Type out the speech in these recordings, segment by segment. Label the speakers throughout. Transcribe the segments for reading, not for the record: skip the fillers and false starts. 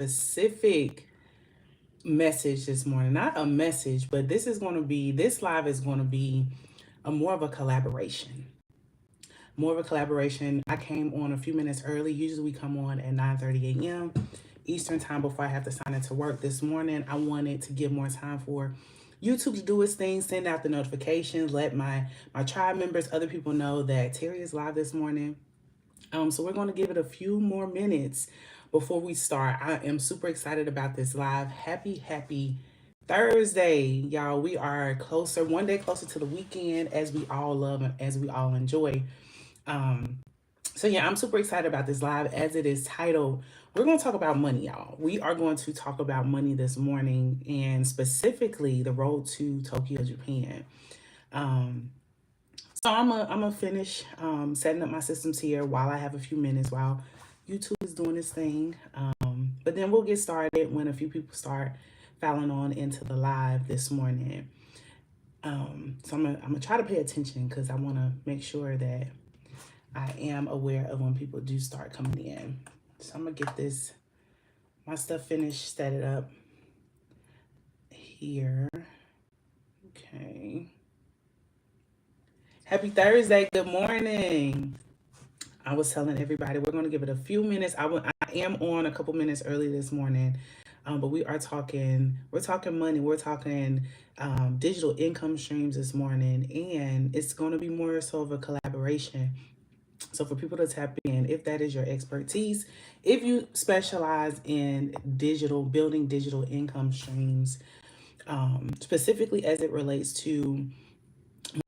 Speaker 1: specific message this morning. Not a message, but this live is going to be a more of a collaboration. More of a collaboration. I came on a few minutes early. Usually we come on at 9:30 a.m. Eastern time before I have to sign into work. This morning, I wanted to give more time for YouTube to do its thing, send out the notifications, let my tribe members, other people know that Terry is live this morning. So we're going to give it a few more minutes before we start. I am super excited about this live. Happy Thursday, y'all. We are closer, one day closer to the weekend, as we all love and as we all enjoy. Um, so yeah, I'm super excited about this live. As it is titled, we're going to talk about money, y'all. We are going to talk about money this morning, and specifically the road to Tokyo, Japan. Um, so I'm gonna finish setting up my systems here while I have a few minutes while YouTube is doing its thing. But then we'll get started when a few people start filing on into the live this morning. So I'm gonna try to pay attention because I want to make sure that I am aware of when people do start coming in. So I'm gonna get my stuff finished, set it up here. Okay. Happy Thursday. Good morning. I was telling everybody we're going to give it a few minutes. I am on a couple minutes early this morning, but we're talking money. We're talking digital income streams this morning, and it's going to be more so of a collaboration. So for people to tap in, if that is your expertise, if you specialize in building digital income streams, specifically as it relates to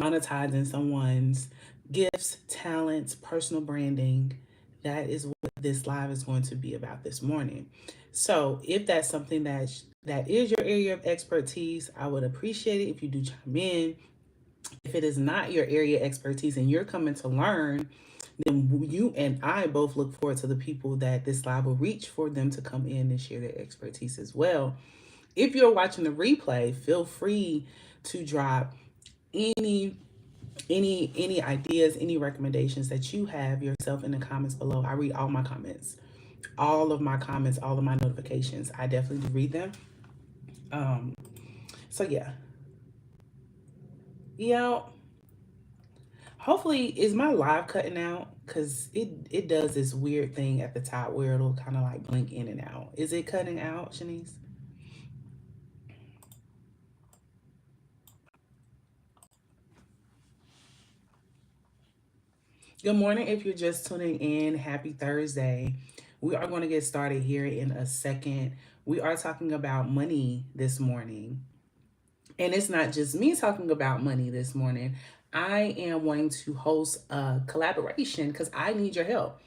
Speaker 1: monetizing someone's gifts, talents, personal branding, that is what this live is going to be about this morning. So if that's something that is your area of expertise, I would appreciate it if you do chime in. If it is not your area of expertise and you're coming to learn, then you and I both look forward to the people that this live will reach for them to come in and share their expertise as well. If you're watching the replay, feel free to drop any ideas, any recommendations that you have yourself in the comments below. I read all my comments, all of my comments, all of my notifications. I definitely do read them. So yeah. Hopefully, is my live cutting out? Because it does this weird thing at the top where it'll kind of like blink in and out. Is it cutting out, Shanice? Good morning. If you're just tuning in, happy Thursday. We are going to get started here in a second. We are talking about money this morning. And it's not just me talking about money this morning. I am wanting to host a collaboration because I need your help.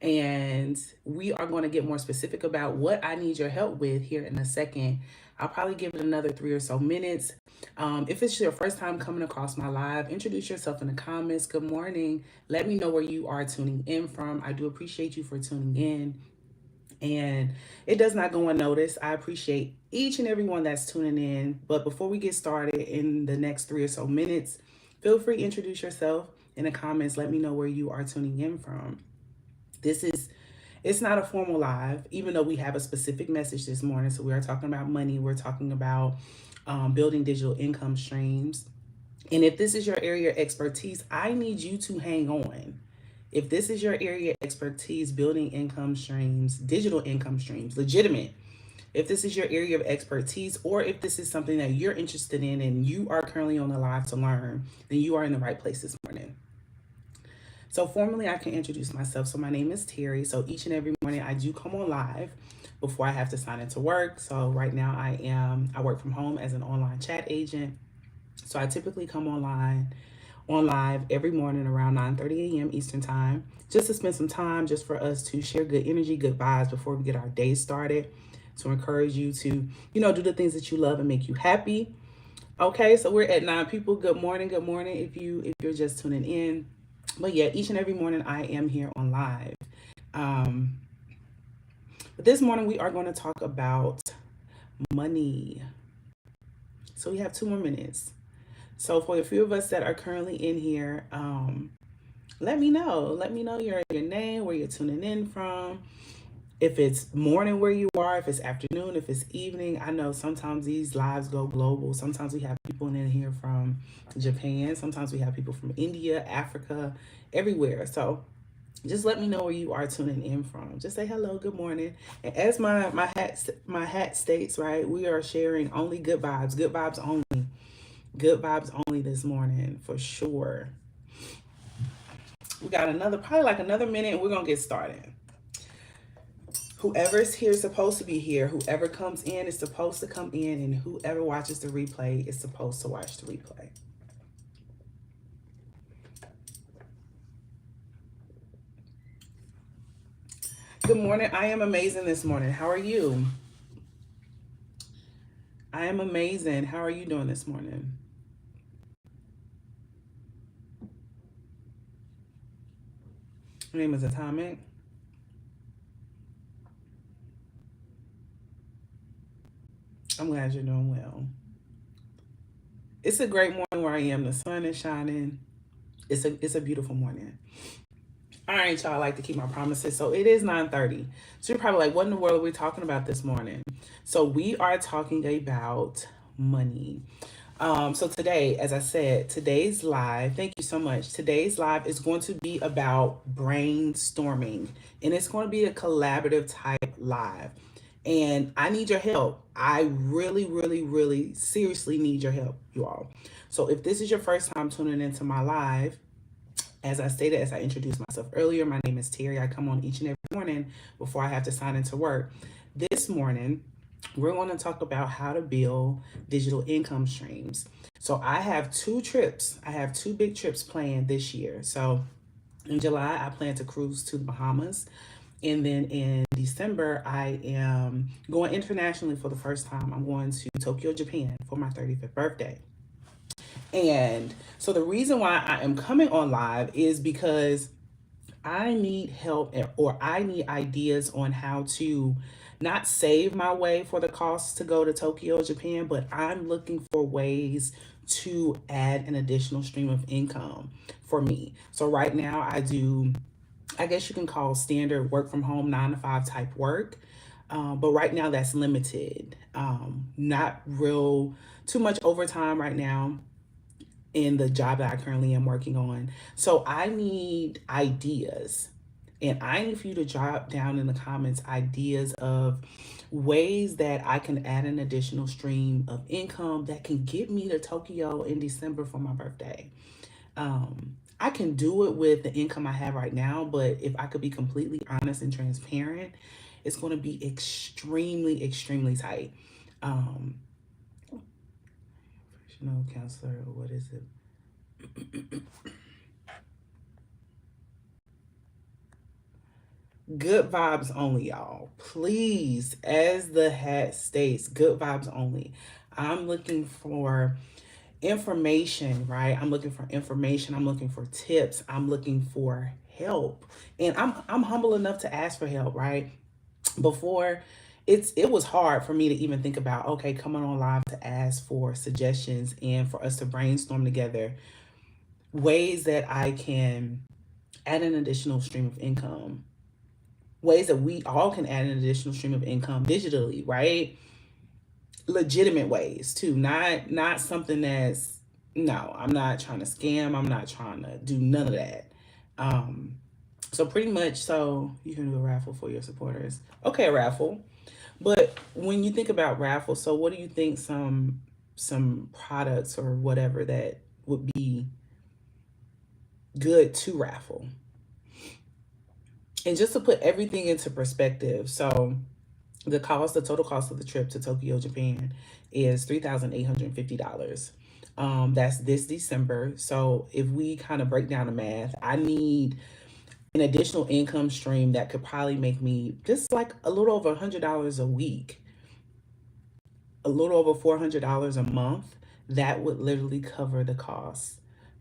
Speaker 1: And we are going to get more specific about what I need your help with here in a second. I'll probably give it another 3 or so minutes. If it's your first time coming across my live, introduce yourself in the comments. Good morning. Let me know where you are tuning in from. I do appreciate you for tuning in. And it does not go unnoticed. I appreciate each and every one that's tuning in. But before we get started in the next 3 or so minutes, feel free to introduce yourself in the comments. Let me know where you are tuning in from. It's not a formal live, even though we have a specific message this morning. So we are talking about money. We're talking about building digital income streams. And if this is your area of expertise, I need you to hang on. If this is your area of expertise, building income streams, digital income streams, legitimate. If this is your area of expertise, or if this is something that you're interested in and you are currently on the live to learn, then you are in the right place this morning. So formally, I can introduce myself. So my name is Terry. So each and every morning I do come on live before I have to sign into work. So right now I work from home as an online chat agent. So I typically come on live every morning around 9:30 a.m. Eastern time, just to spend some time just for us to share good energy, good vibes before we get our day started, to encourage you to, do the things that you love and make you happy. Okay, so we're at 9 people. Good morning if you're just tuning in. But yeah, each and every morning I am here on live. But this morning we are going to talk about money. So we have 2 more minutes. So for a few of us that are currently in here, let me know. Let me know your name, where you're tuning in from. If it's morning where you are, if it's afternoon, if it's evening. I know sometimes these lives go global. Sometimes we have people in here from Japan. Sometimes we have people from India, Africa, everywhere. So just let me know where you are tuning in from. Just say hello, good morning. And as my hat states, right, we are sharing only good vibes only, good vibes only this morning for sure. We got probably like another minute, and we're gonna get started. Whoever's here is supposed to be here. Whoever comes in is supposed to come in, and whoever watches the replay is supposed to watch the replay. Good morning. I am amazing this morning. How are you? I am amazing. How are you doing this morning? Your name is Atomic. I'm glad you're doing well. It's a great morning where I am. The sun is shining. It's a beautiful morning. All right, y'all. I like to keep my promises. So it is 9:30. So you're probably like, what in the world are we talking about this morning? So we are talking about money. So today, as I said, today's live, thank you so much. Today's live is going to be about brainstorming, and it's going to be a collaborative type live. And I need your help. I really, really, really seriously need your help, you all. So if this is your first time tuning into my live, as I stated, as I introduced myself earlier, my name is Terry. I come on each and every morning before I have to sign into work. This morning, we're going to talk about how to build digital income streams. So I have two trips. I have two big trips planned this year. So in July, I plan to cruise to the Bahamas. And then in December, I am going internationally for the first time. I'm going to Tokyo, Japan for my 35th birthday. And so the reason why I am coming on live is because I need help, or I need ideas on how to not save my way for the costs to go to Tokyo, Japan, but I'm looking for ways to add an additional stream of income for me. So right now I guess you can call standard work from home 9 to 5 type work. But right now that's limited. Not real too much overtime right now in the job that I currently am working on. So I need ideas. And I need for you to drop down in the comments ideas of ways that I can add an additional stream of income that can get me to Tokyo in December for my birthday. I can do it with the income I have right now, but if I could be completely honest and transparent, it's going to be extremely, extremely tight. Professional counselor, what is it? Good vibes only, y'all. Please, as the hat states, good vibes only. I'm looking for information, right? I'm looking for information. I'm looking for tips. I'm looking for help. And I'm humble enough to ask for help, right? Before it was hard for me to even think about, okay, coming on live to ask for suggestions and for us to brainstorm together ways that I can add an additional stream of income, ways that we all can add an additional stream of income digitally, right? Legitimate ways too, not something that's, no, I'm not trying to scam. I'm not trying to do none of that. So pretty much, so you can do a raffle for your supporters. Okay, a raffle. But when you think about raffle, so what do you think some products or whatever that would be good to raffle? And just to put everything into perspective, so the total cost of the trip to Tokyo, Japan is $3,850. That's this December. So if we kind of break down the math, I need an additional income stream that could probably make me just like a little over $100 a week, a little over $400 a month. That would literally cover the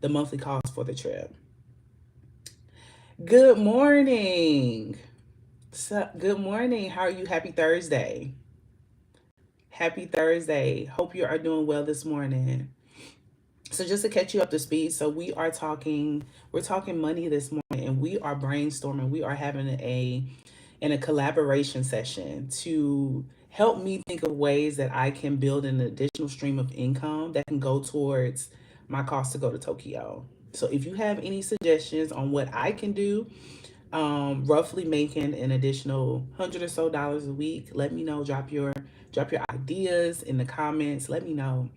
Speaker 1: monthly cost for the trip. Good morning. So, good morning. How are you? Happy Thursday. Happy Thursday. Hope you are doing well this morning. So just to catch you up to speed, so we're talking money this morning, and we are brainstorming. We are having and a collaboration session to help me think of ways that I can build an additional stream of income that can go towards my cost to go to Tokyo. So if you have any suggestions on what I can do, roughly making an additional $100 or so a week, let me know. Drop your ideas in the comments. Let me know.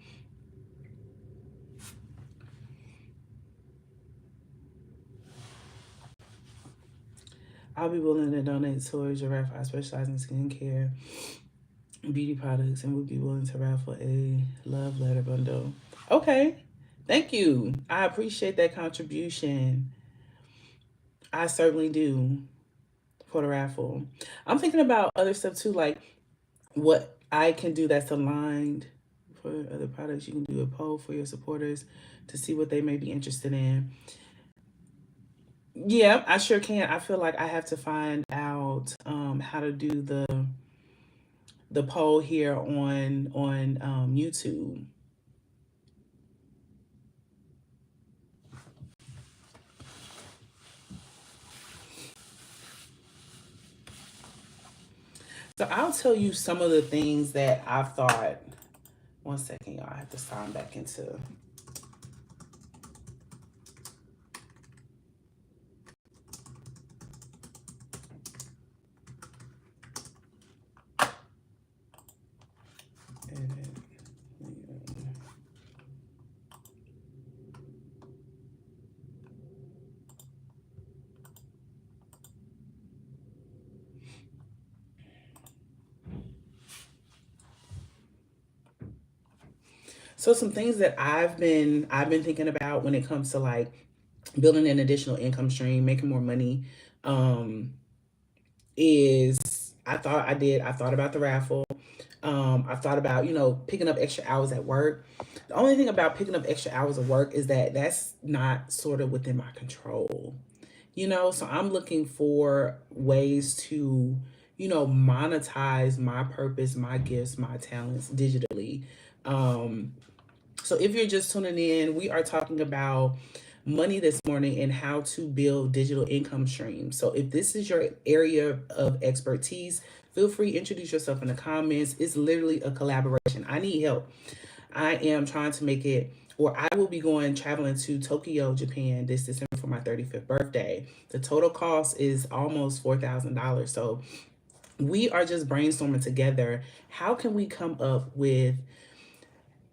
Speaker 1: I'll be willing to donate towards your raffle. I specialize in skincare, beauty products, and would be willing to raffle a love letter bundle. Okay. Thank you. I appreciate that contribution. I certainly do, for the raffle. I'm thinking about other stuff too, like what I can do that's aligned for other products. You can do a poll for your supporters to see what they may be interested in. Yeah, I sure can. I feel like I have to find out how to do the poll here on YouTube. So I'll tell you some of the things that I've thought. One second, y'all. I have to sign back into. So some things that I've been thinking about when it comes to like building an additional income stream, making more money, um, is I thought about the raffle. I thought about, picking up extra hours at work. The only thing about picking up extra hours of work is that that's not sort of within my control. So I'm looking for ways to, monetize my purpose, my gifts, my talents digitally. Um, so if you're just tuning in, we are talking about money this morning and how to build digital income streams. So if this is your area of expertise, feel free to introduce yourself in the comments. It's literally a collaboration. I need help. I am trying to make it, or I will be traveling to Tokyo, Japan this December for my 35th birthday. The total cost is almost $4,000. So we are just brainstorming together. How can we come up with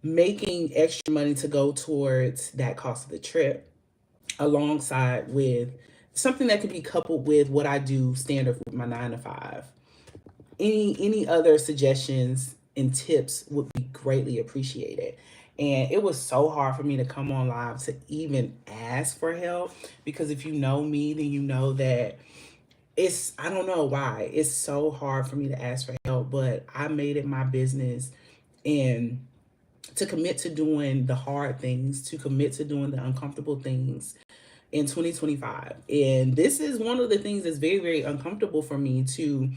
Speaker 1: making extra money to go towards that cost of the trip, alongside with something that could be coupled with what I do standard with my 9 to 5? Any other suggestions and tips would be greatly appreciated. And it was so hard for me to come on live to even ask for help, because if you know me, then you know that I don't know why it's so hard for me to ask for help, but I made it my business and to commit to doing the hard things, to commit to doing the uncomfortable things in 2025. And this is one of the things that's very, very uncomfortable for me, to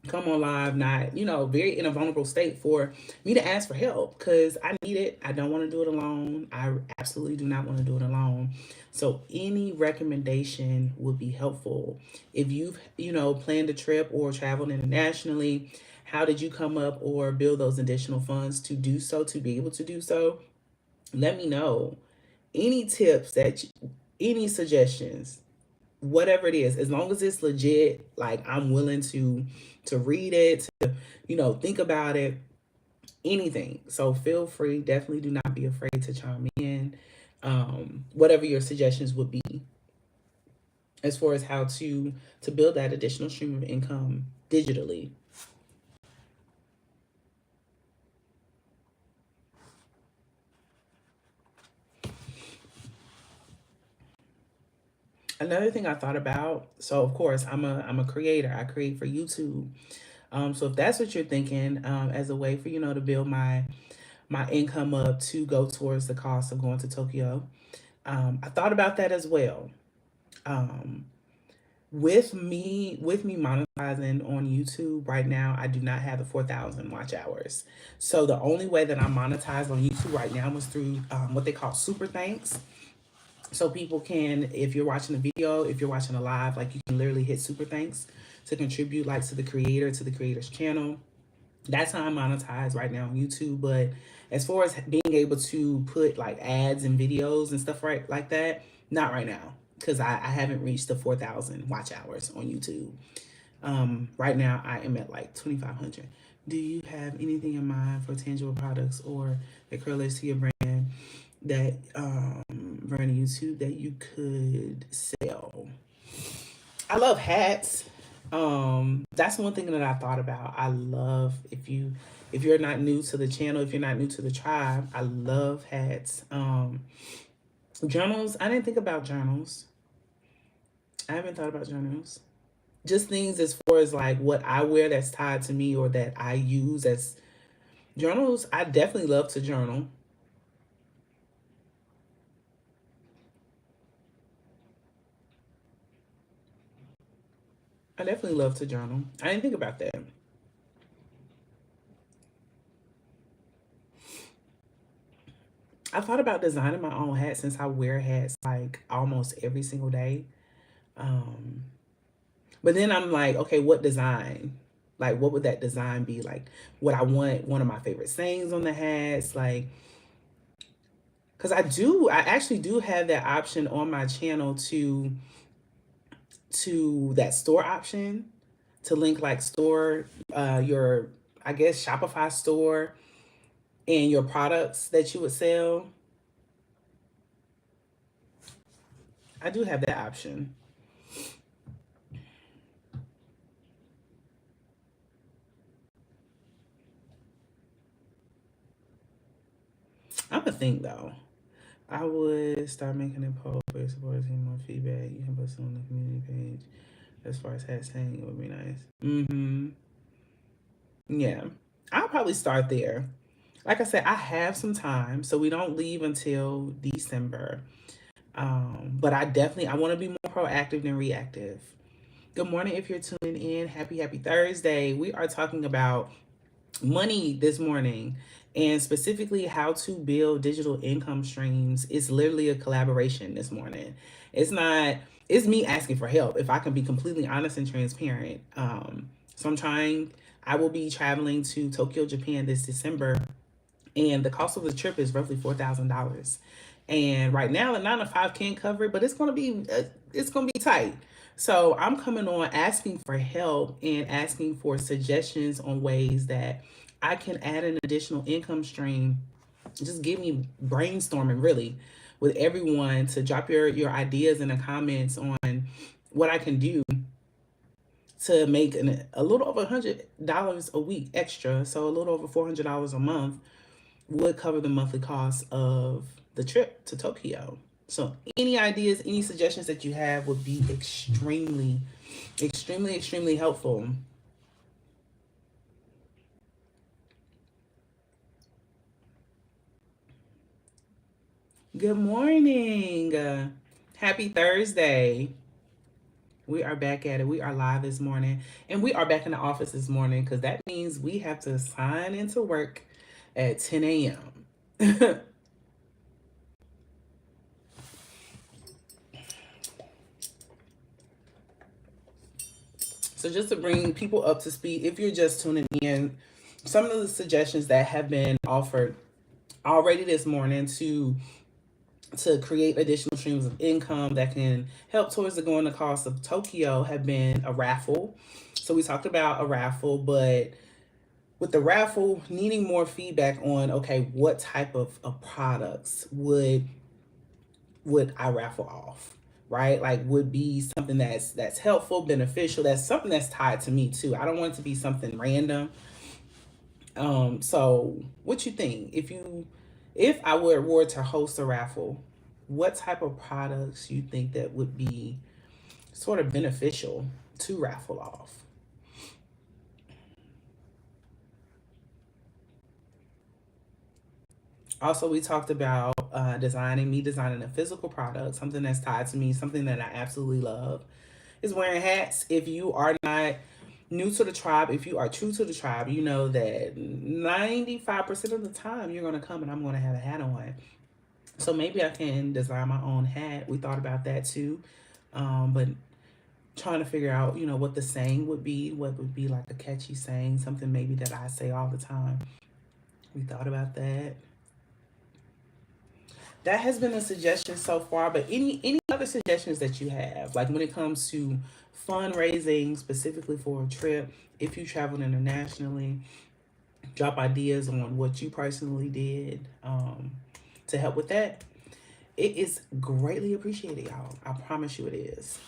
Speaker 1: come on live, not, very in a vulnerable state, for me to ask for help, because I need it. I don't want to do it alone. I absolutely do not want to do it alone. So any recommendation would be helpful. If you've, planned a trip or traveled internationally, how did you come up or build those additional funds to do so, to be able to do so? Let me know. Any tips any suggestions, whatever it is, as long as it's legit, like I'm willing to read it, to, think about it, anything. So feel free, definitely do not be afraid to chime in. Whatever your suggestions would be, as far as how to build that additional stream of income digitally. Another thing I thought about, so of course I'm a creator. I create for YouTube. So if that's what you're thinking, as a way for, to build my income up to go towards the cost of going to Tokyo, I thought about that as well. Um, with me monetizing on YouTube right now, I do not have the 4,000 watch hours. So the only way that I monetize on YouTube right now is through what they call super thanks. So people can, if you're watching a video, if you're watching a live, like, you can literally hit super thanks to contribute like to the creator, to the creator's channel. That's how I monetize right now on YouTube. But as far as being able to put like ads and videos and stuff right like that, not right now, because I haven't reached the 4,000 watch hours on YouTube. Right now I am at like 2,500. Do you have anything in mind for tangible products or that correlates to your brand that brand on YouTube that you could sell? I love hats. That's one thing that I thought about. I love if you're not new to the channel, if you're not new to the tribe, I love hats. Journals, I didn't think about journals. I haven't thought about journals. Just things as far as like what I wear that's tied to me or that I use as journals. I definitely love to journal. I definitely love to journal. I didn't think about that. I thought about designing my own hat since I wear hats like almost every single day. Um, but then I'm like, okay, what design? Like, what would that design be? Like, would I want one of my favorite sayings on the hats? Like, because I actually do have that option on my channel to that store option to link like store your I guess Shopify store and your products that you would sell. I do have that option. I'm gonna think though. I would start making a poll for supporters and more feedback. You can post it on the community page. As far as hat saying, it would be nice. Mm-hmm. Yeah. I'll probably start there. Like I said, I have some time, so we don't leave until December. But I want to be more proactive than reactive. Good morning if you're tuning in. Happy Thursday. We are talking about money this morning and specifically how to build digital income streams. It's literally a collaboration this morning. It's not, it's me asking for help if I can be completely honest and transparent. So I will be traveling to Tokyo, Japan this December, and the cost of the trip is roughly $4,000. And right now, the 9 to 5 can't cover it, but it's gonna be tight. So I'm coming on asking for help and asking for suggestions on ways that I can add an additional income stream. Just give me brainstorming really with everyone to drop your ideas in the comments on what I can do to make a little over $100 a week extra. So a little over $400 a month would cover the monthly cost of the trip to Tokyo. So any ideas, any suggestions that you have would be extremely helpful. Good morning. Happy Thursday. We are back at it. We are live this morning. And we are back in the office this morning because that means we have to sign into work at 10 a.m. So just to bring people up to speed, if you're just tuning in, some of the suggestions that have been offered already this morning to create additional streams of income that can help towards the going the cost of Tokyo have been a raffle. So we talked about a raffle, but with the raffle, needing more feedback on, okay, what type of products would I raffle off? Right? Like would be something that's helpful, beneficial, that's something that's tied to me too. I don't want it to be something random. So what you think? If I were to host a raffle, what type of products you think that would be sort of beneficial to raffle off? Also, we talked about designing a physical product, something that's tied to me, something that I absolutely love, is wearing hats. If you are not new to the tribe, if you are true to the tribe, you know that 95% of the time you're going to come and I'm going to have a hat on. So maybe I can design my own hat. We thought about that too. But trying to figure out, you know, what the saying would be, what would be like a catchy saying, something maybe that I say all the time. We thought about that. That has been a suggestion so far, but any other suggestions that you have, like when it comes to fundraising specifically for a trip, if you traveled internationally, drop ideas on what you personally did to help with that. It is greatly appreciated, y'all. I promise you it is.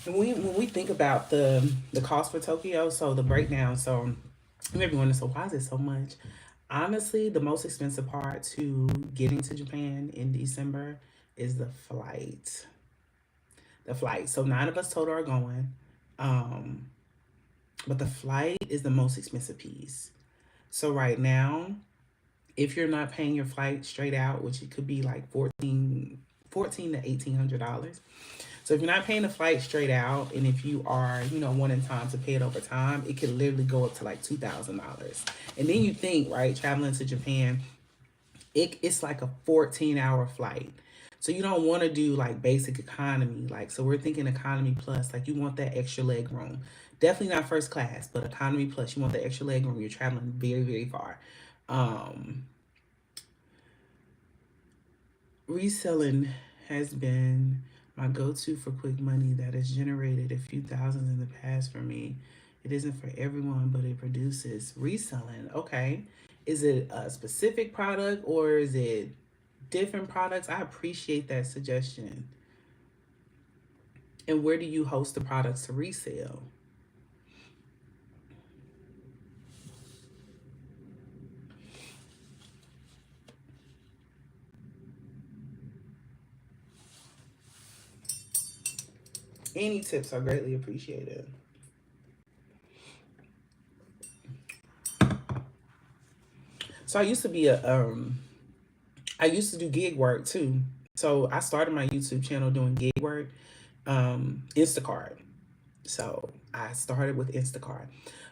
Speaker 1: And when we think about the cost for Tokyo, so the breakdown, so everyone is so why is it so much? Honestly, the most expensive part to getting to Japan in December is the flight. The flight. So 9 of us total are going. Um, but the flight is the most expensive piece. So right now, if you're not paying your flight straight out, which it could be like 14 to $1,800. So if you're not paying the flight straight out, and if you are, you know, wanting time to pay it over time, it could literally go up to like $2,000. And then you think, right, traveling to Japan, it's like a 14-hour flight. So you don't want to do like basic economy. Like, so we're thinking economy plus, like you want that extra leg room. Definitely not first class, but economy plus, you want the extra leg room. You're traveling very, very far. Um, Reselling has been my go-to for quick money that has generated a few thousands in the past for me. It isn't for everyone, but it produces reselling. Okay. Is it a specific product or is it different products? I appreciate that suggestion. And where do you host the products to resell? Any tips are greatly appreciated. So I used to do gig work too. So I started my YouTube channel doing gig work, Instacart. So I started with Instacart.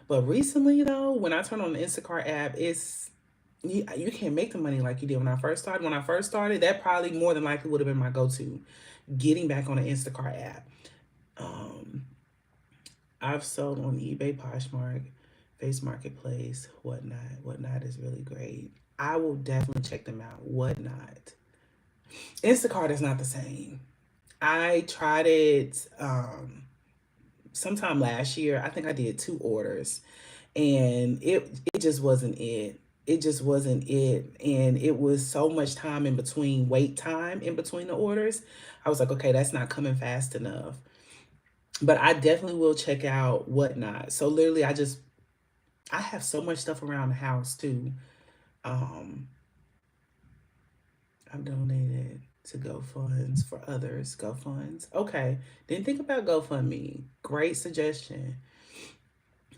Speaker 1: But recently though, when I turned on the Instacart app, you can't make the money like you did when I first started. When I first started, that probably more than likely would have been my go-to, getting back on the Instacart app. Um, I've sold on eBay, Poshmark, Face Marketplace, Whatnot. Whatnot is really great. I will definitely check them out. Whatnot. Instacart is not the same. I tried it sometime last year. I think I did 2 orders, and it just wasn't it. It just wasn't it, and it was so much time in between, wait time in between the orders. I was like, okay, that's not coming fast enough. But I definitely will check out Whatnot. So literally, I have so much stuff around the house too. Um, I've donated to GoFunds for others. GoFunds. Okay. Didn't think about GoFundMe. Great suggestion.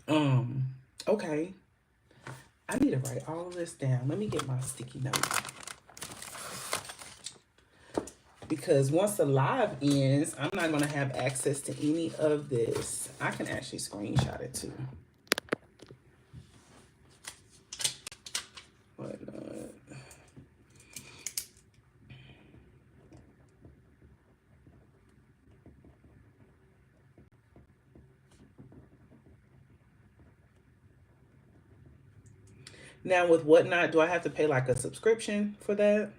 Speaker 1: Um, okay. I need to write all of this down. Let me get my sticky note. Because once the live ends, I'm not going to have access to any of this. I can actually screenshot it too. What? Now with Whatnot, do I have to pay like a subscription for that?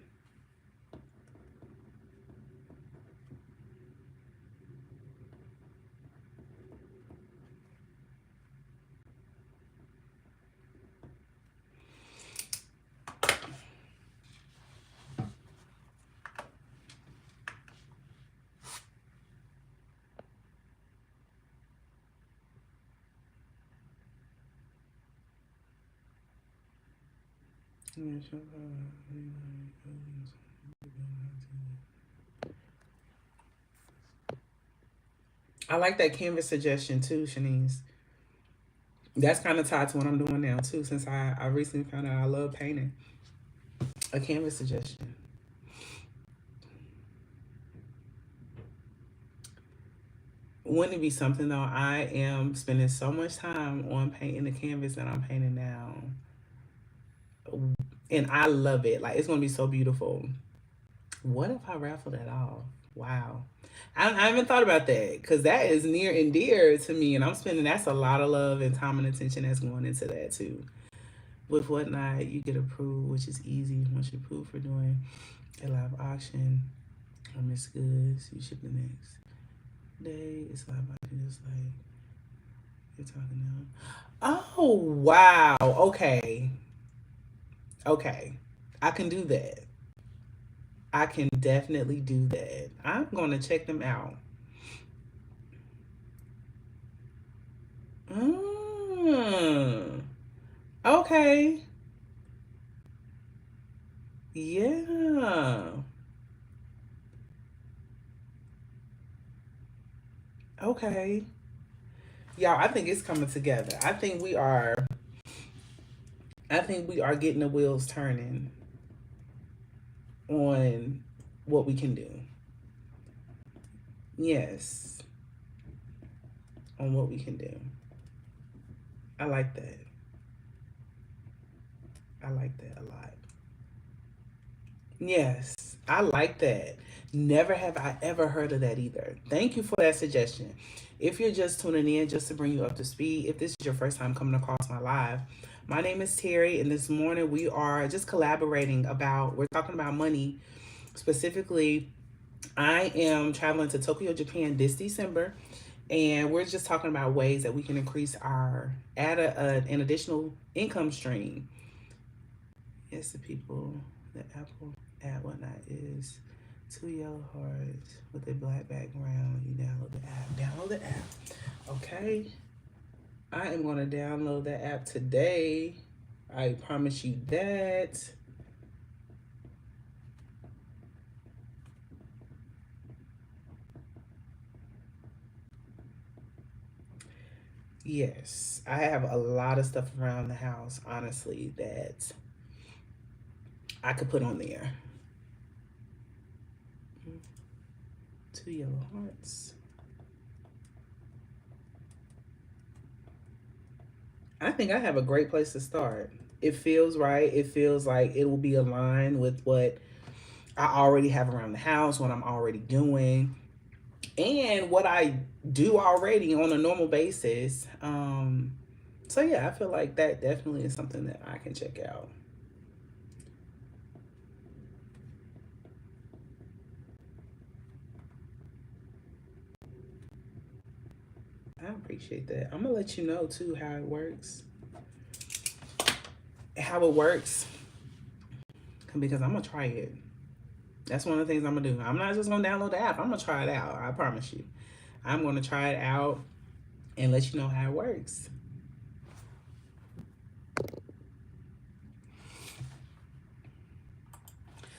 Speaker 1: I like that canvas suggestion too, Shanice. That's kind of tied to what I'm doing now too, since I recently found out I love painting. A canvas suggestion. Wouldn't it be something though? I am spending so much time on painting the canvas that I'm painting now. And I love it. Like, it's gonna be so beautiful. What if I raffle that off? Wow. I haven't thought about that because that is near and dear to me, and I'm spending that's a lot of love and time and attention that's going into that too. With Whatnot, you get approved, which is easy once you're approved for doing a live auction or Miss Goods. You ship the next day. It's live auction, just like you're talking now. Oh wow. Okay. Okay. I can do that. I can definitely do that. I'm going to check them out. Mm, okay. Yeah. Okay. Y'all, I think it's coming together. I think we are getting the wheels turning on what we can do. Yes. On what we can do. I like that. I like that a lot. Yes, I like that. Never have I ever heard of that either. Thank you for that suggestion. If you're just tuning in, just to bring you up to speed, if this is your first time coming across my live, my name is Terry, and this morning we are just collaborating we're talking about money. Specifically, I am traveling to Tokyo, Japan this December, and we're just talking about ways that we can add an additional income stream. Yes, the people, the Apple ad Whatnot is two yellow hearts with a black background. You download the app. Download the app. Okay. I am going to download the app today. I promise you that. Yes, I have a lot of stuff around the house, honestly, that I could put on there. Two yellow hearts. I think I have a great place to start. It feels right. It feels like it will be aligned with what I already have around the house, what I'm already doing, and what I do already on a normal basis. So yeah, I feel like that definitely is something that I can check out. I appreciate that. I'm gonna let you know too how it works. How it works, because I'm gonna try it. That's one of the things I'm gonna do. I'm not just gonna download the app. I'm gonna try it out. I promise you. I'm gonna try it out and let you know how it works.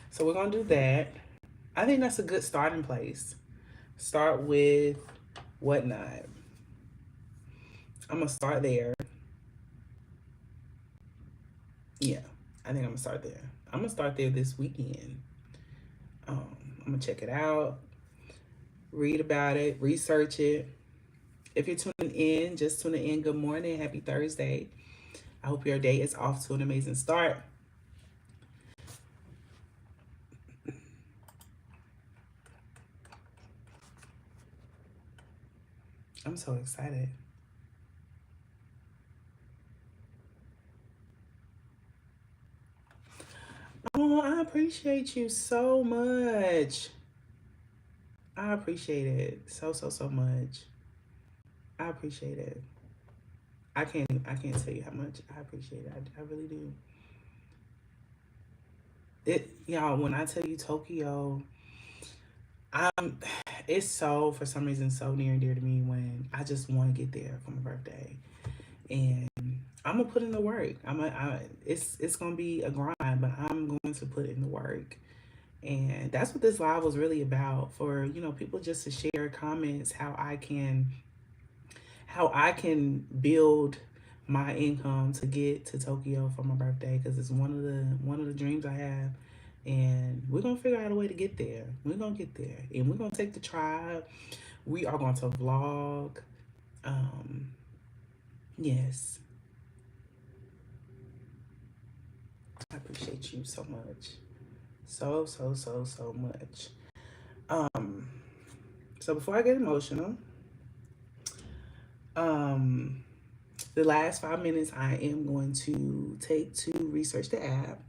Speaker 1: So we're gonna do that. I think that's a good starting place. Start with Whatnot. I'm gonna start there. Yeah, I think I'm gonna start there. I'm gonna start there this weekend. I'm gonna check it out, read about it, research it. If you're just tuning in, good morning, happy Thursday. I hope your day is off to an amazing start. I'm so excited. Oh, I appreciate you so much. I appreciate it so much. I appreciate it. I can't tell you how much I appreciate it. I really do. Y'all, when I tell you Tokyo, I'm it's so for some reason so near and dear to me when I just want to get there for my birthday. And I'm gonna put in the work. It's gonna be a grind, time, but I'm going to put in the work. And that's what this live was really about, for, you know, people just to share comments, how I can build my income to get to Tokyo for my birthday, because it's one of the dreams I have. And we're gonna figure out a way to get there. We're gonna get there, and we're gonna take the tribe. We are going to vlog. Um, yes, I appreciate you so much, so much. Um, so before I get emotional, um, the last 5 minutes I am going to take to research the app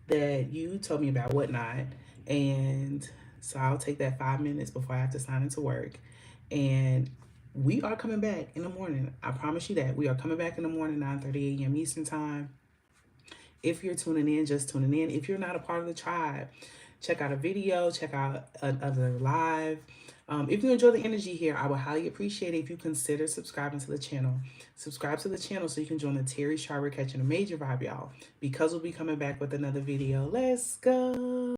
Speaker 1: that you told me about, whatnot. And so I'll take that 5 minutes before I have to sign into work. And we are coming back in the morning. I promise you that. We are coming back in the morning, 9:30 a.m. Eastern time. If you're tuning in, just tuning in. If you're not a part of the tribe, check out a video, check out another live. If you enjoy the energy here, I would highly appreciate it if you consider subscribing to the channel. Subscribe to the channel so you can join the TerriSharee Catching a Major Vibe, y'all. Because we'll be coming back with another video. Let's go.